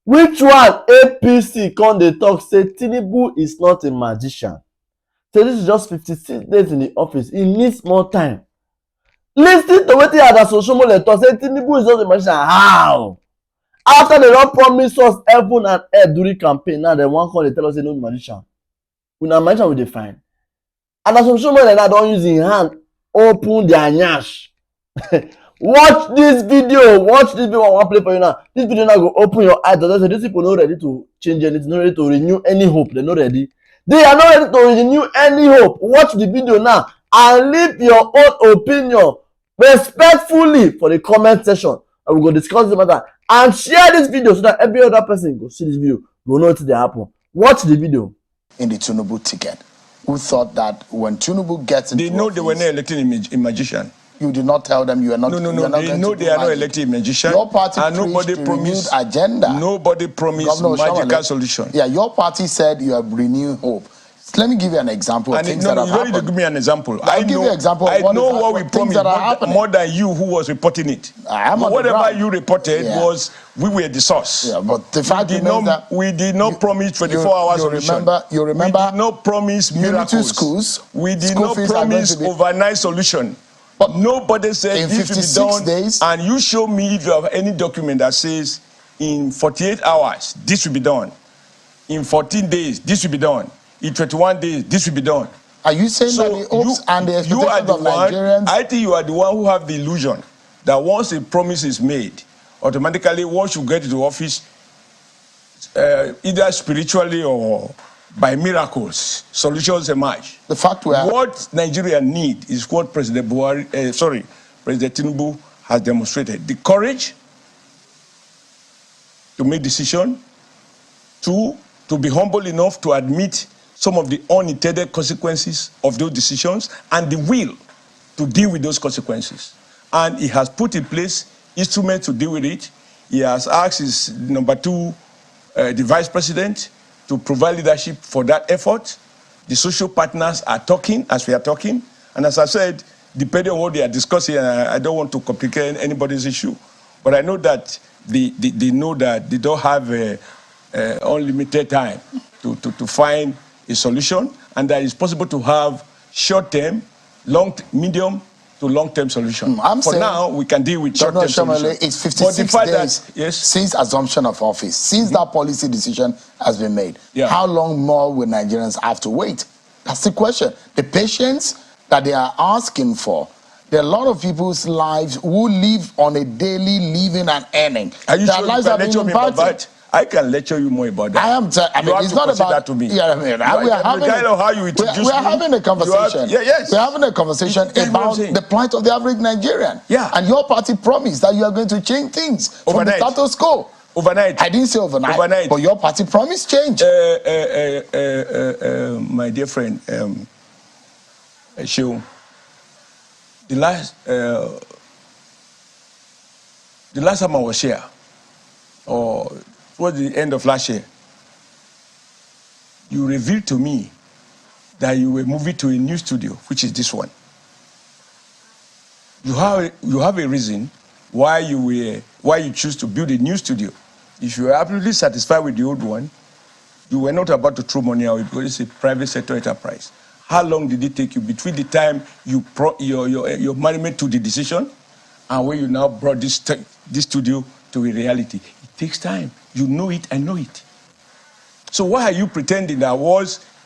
Which one APC come dey talk say Tinubu is not a magician? Say this is just 56 days in the office. He needs more time. Lis ten to wetin Adaso Oshiomhole talk say Tinubu is not a magician. How? After they don promise us heaven and earth during campaign, now dem wan come dey tell us say no be magician. Una magician we dey find. Adaso Oshiomhole now don use him hand open their nyash. Watch this video. Watch this video. I wan play for you now. This video now go open your eyes. Say these people no ready to change anything, no ready to renew any hope. They're not ready. They are not ready to renew any hope. Watch the video now and leave your own opinion respectfully for the comment section. And we go discuss this matter and share this video so that every other person go see this video, go know what dey happen. Watch the video. In the Tinubu ticket, who thought that when Tinubu gets into they know office, they were not electing a magician. You did not tell them you are not. No. They know they are not elected magician. Your party and nobody promised agenda. Nobody promised magical solution. Yeah, your party said you have renewed hope. Let me give you an example of things that have happened. You don't need to give me an example. I'll give you an example. I know what we promised more than you who was reporting it. Whatever you reported was we were the source. Yeah, but the fact remains that we did not promise 24 hours solution. You remember? We did not promise miracles. Schools. We did not promise overnight solution. But nobody said this will be done. Days, and you show me if you have any document that says in 48 hours this will be done. In 14 days this will be done. In 21 days this will be done. Are you saying that the hopes and the expectations of Nigerians? I think you are the one who have the illusion that once a promise is made, automatically once you get into office, either spiritually or by miracles, solutions emerge. The fact what Nigeria need is what President Tinubu has demonstrated: the courage to make decisions, to be humble enough to admit some of the unintended consequences of those decisions, and the will to deal with those consequences. And he has put in place instruments to deal with it. He has asked his number two, the vice president, to provide leadership for that effort. The social partners are talking as we are talking. And as I said, depending on what they are discussing, I don't want to complicate anybody's issue. But I know that they know that they don't have unlimited time to find a solution, and that it's possible to have short-term, medium to long-term solution. For now, we can deal with short-term solution. It's 56 days since assumption of office, since that policy decision has been made. Yeah. How long more will Nigerians have to wait? That's the question. The patience that they are asking for. There are a lot of people's lives who live on a daily living and earning. Are you sure you can lecture me about that? I can lecture you more about that. I mean, it's not about that to me. Yeah, I mean, we are having a conversation. We're having a conversation about the plight of the average Nigerian. Yeah. And your party promised that you are going to change things overnight. From the status quo. Overnight. I didn't say overnight. But your party promised change. My dear friend, Shehu, the last time I was here, or towards the end of last year, you revealed to me that you were moving to a new studio, which is this one. You have a reason why you choose to build a new studio. If you are absolutely satisfied with the old one, you were not about to throw money away because it's a private sector enterprise. How long did it take you between the time your management took the decision and when you now brought this studio to a reality? It takes time. You know it, I know it. So why are you pretending that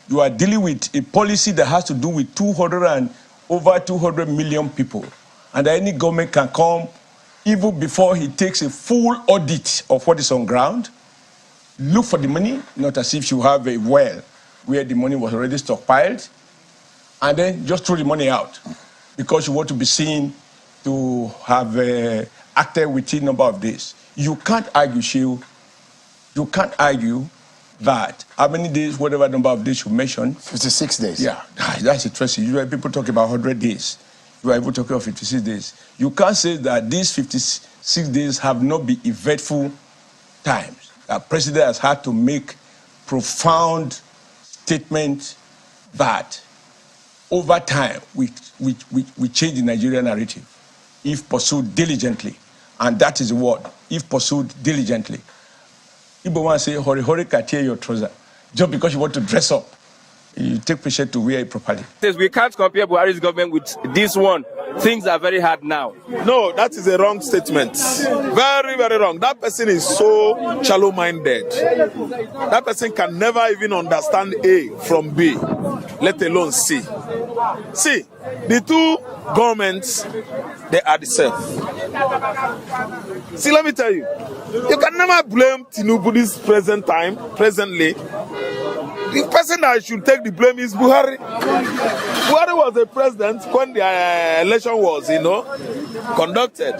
you are dealing with a policy that has to do with over 200 million people, and that any government can come even before he takes a full audit of what is on ground, look for the money, not as if you have a well where the money was already stockpiled, and then just throw the money out because you want to be seen to have acted within a number of days. You can't argue, Shehu. You can't argue that how many days, whatever number of days you mentioned. 56 days. Yeah, that's interesting. Usually people talk about 100 days. You are even talking about 56 days. You can't say that these 56 days have not been eventful times. The president has had to make profound statements that over time we change the Nigerian narrative if pursued diligently. And that is the word, if pursued diligently. People want to say, hurry, hurry, tear your trouser. Just because you want to dress up. You take pressure to wear it properly. We can't compare Buhari's government with this one. Things are very hard now. No, that is a wrong statement. Very, very wrong. That person is so shallow-minded. That person can never even understand A from B, let alone C. See, the two governments, they are the same. See, let me tell you, you can never blame Tinubu this presently. The person that should take the blame is Buhari. Buhari was the president when the election was, conducted.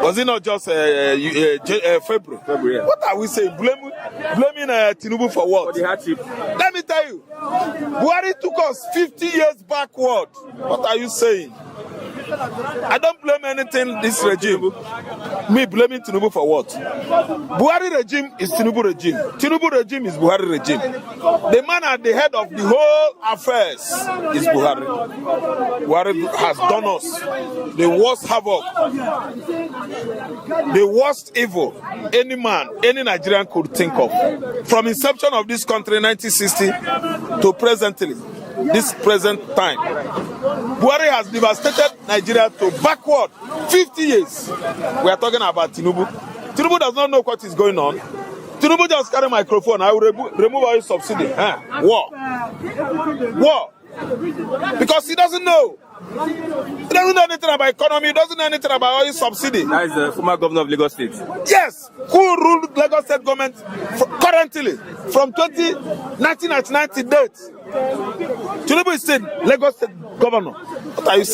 Was it not just February? What are we saying? Blaming Tinubu for what? For the hardship. Let me tell you, Buhari took us 50 years backward. What are you saying? I don't blame anything this regime. Me blaming Tinubu for what? Buhari regime is Tinubu regime. Tinubu regime is Buhari regime. The man at the head of the whole affairs is Buhari. Buhari has done us the worst havoc, the worst evil any man, any Nigerian could think of. From inception of this country, 1960, to presently, this present time. Buhari has devastated Nigeria to backward 50 years. We are talking about Tinubu. Tinubu does not know what is going on. Tinubu just carry a microphone. I will remove all his subsidy. War. Because he doesn't know. He doesn't know anything about economy. He doesn't know anything about all his subsidy. That is the former governor of Lagos State. Yes. Who ruled Lagos State government currently from 1999 to date? Tinubu is still Lagos State governor. What are you saying?